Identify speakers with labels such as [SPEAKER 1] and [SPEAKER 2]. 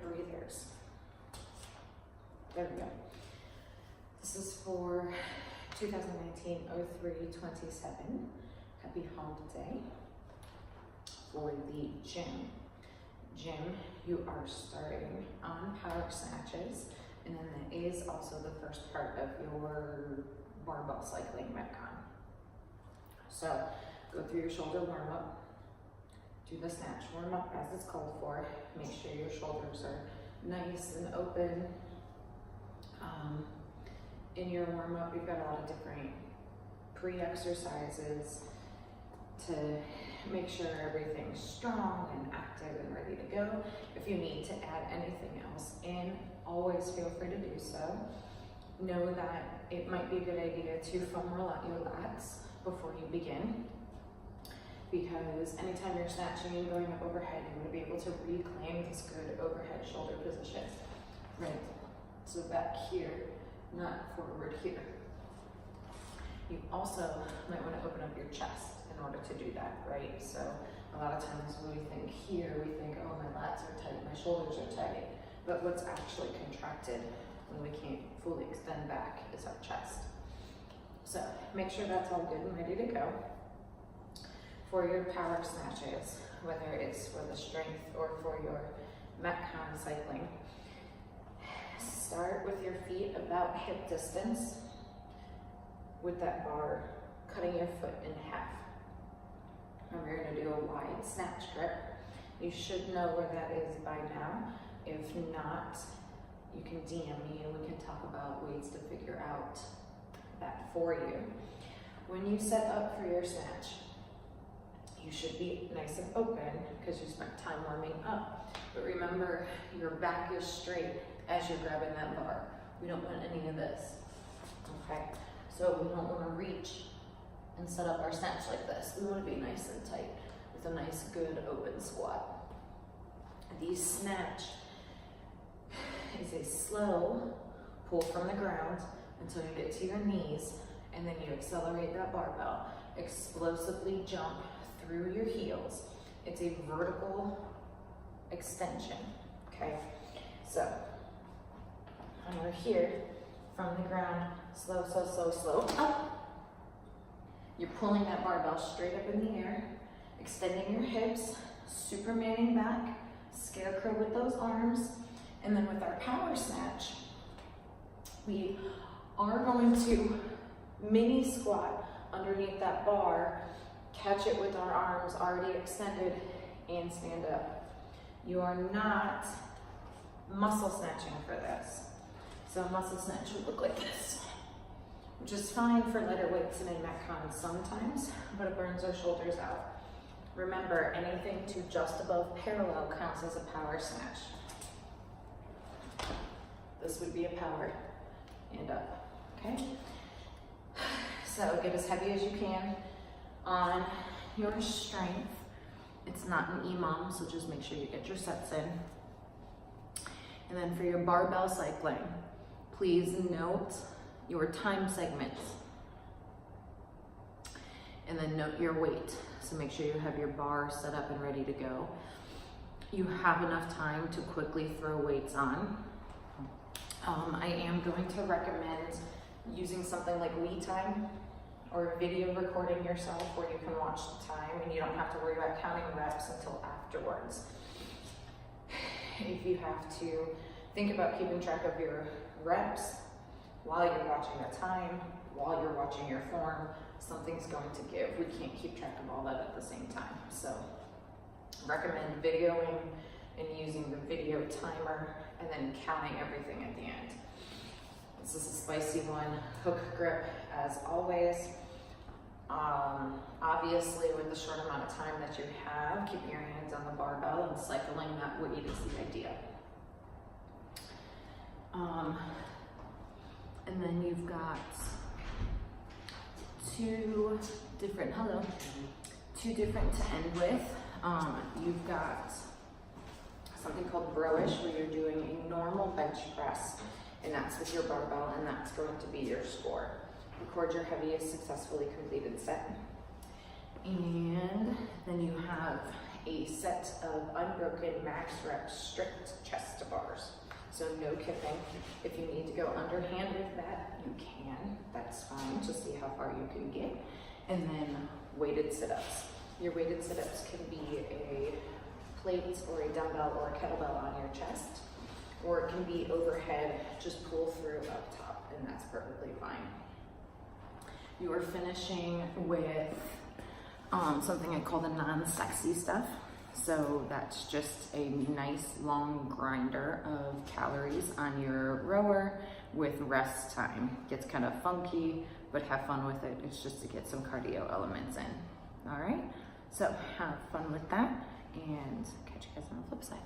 [SPEAKER 1] breathers. There we go. This is for 2019-03-27. Happy hump day. For the gym. You are starting on power snatches, and then that is also the first part of your barbell cycling metcon. So go through your shoulder warm up, do the snatch warm up as it's called for. Make sure your shoulders are nice and open. In your warm up, you've got a lot of different pre-exercises to make sure everything's strong and active and ready to go. If you need to add anything else in, always feel free to do so. Know that it might be a good idea to foam roll out your lats before you begin, because anytime you're snatching and going up overhead, you want to be able to reclaim this good overhead shoulder position. Right, so back here, not forward here. You also might want to open up your chest in order to do that, right? So a lot of times when we think here, we think, oh, my lats are tight, my shoulders are tight. But what's actually contracted when we can't fully extend back is our chest. So make sure that's all good and ready to go. For your power snatches, whether it's for the strength or for your metcon cycling, start with your feet about hip distance with that bar, cutting your foot in half. Remember, you're gonna do a wide snatch grip. You should know where that is by now. If not, you can DM me and we can talk about ways to figure out that for you. When you set up for your snatch, you should be nice and open because you spent time warming up. But remember, your back is straight as you're grabbing that bar. We don't want any of this, okay? So we don't want to reach and set up our snatch like this. We want to be nice and tight with a nice, good, open squat. The snatch is a slow pull from the ground until you get to your knees, and then you accelerate that barbell, explosively jump through your heels. It's a vertical extension, okay? So, when we're here, from the ground, slow, up. You're pulling that barbell straight up in the air, extending your hips, supermaning back, scarecrow with those arms, and then with our power snatch, we are going to mini squat underneath that bar, catch it with our arms already extended, and stand up. You are not muscle snatching for this. So muscle snatch would look like this, which is fine for lighter weights and in metcon sometimes, but it burns our shoulders out. Remember, anything to just above parallel counts as a power snatch. This would be a power and up, okay? So get as heavy as you can on your strength. It's not an EMOM, so just make sure you get your sets in. And then for your barbell cycling, please note your time segments. And then note your weight. So make sure you have your bar set up and ready to go. You have enough time to quickly throw weights on. I am going to recommend using something like WeTime or video recording yourself where you can watch the time and you don't have to worry about counting reps until afterwards. If you have to think about keeping track of your reps while you're watching the time, while you're watching your form, something's going to give. We can't keep track of all that at the same time. So recommend videoing and using the video timer and then counting everything at the end. This is a spicy one, hook grip as always. Obviously with the short amount of time that you have, keeping your hands on the barbell and cycling that weight is the idea. And then you've got two different to end with. You've got something called broish where you're doing a normal bench press, and that's with your barbell, and that's going to be your score. Record your heaviest successfully completed set. And then you have a set of unbroken max rep strict chest to bars. So no kipping. If you need to go underhand with that, you can. That's fine to see how far you can get. And then weighted sit-ups. Your weighted sit-ups can be a plate or a dumbbell or a kettlebell on your chest, or it can be overhead, just pull through up top, and that's perfectly fine. You are finishing with something I call the non-sexy stuff. So that's just a nice long grinder of calories on your rower with rest time. Gets kind of funky, but have fun with it. It's just to get some cardio elements in. All right, so have fun with that and catch you guys on the flip side.